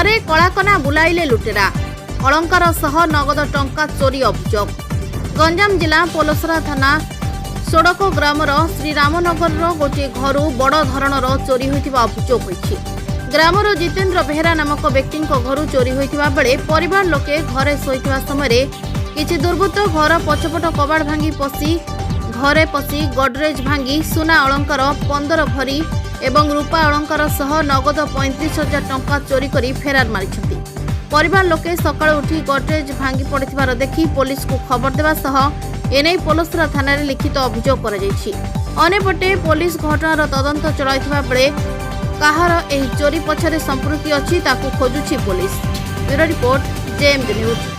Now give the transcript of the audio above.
घरे कलाकना बुलाइले लुटेरा अलंकार सह नगद टंका चोरी अभियोग। गंजाम जिला पोलसरा थाना सोड़को ग्रामर श्रीरामनगर गोटे घर बड़ धरणर चोरी होइतिबा अभियोग होइछि। ग्रामर जितेन्द्र बेहेरा नामक व्यक्ति घर चोरी होइतिबा बेले परिवार लोके घरे शोइतिबा समय किछि दुर्बृत्त घर पछपट कबाड़ भांगी घरे पशि गडरेज भांगी सुना अलंकार 15 भरी एवं रूपा अलंकार सह नगद 35,000 टंका चोरी करी फेरार मारिछथि। परिवार लोके सकाळ उठी गडरेज भांगी पड़िथिबार देखि पुलिस को खबर देबा सह एनै पोलसरा थाना रे लिखित अभियोग करा जायछि। अनेपटे पुलिस घटनार तदंत चलाइथिबा बेले काहार एही चोरी पछरे संपृक्ति अछि ताकू खोजुछि पुलिस। Bureau report JMD news.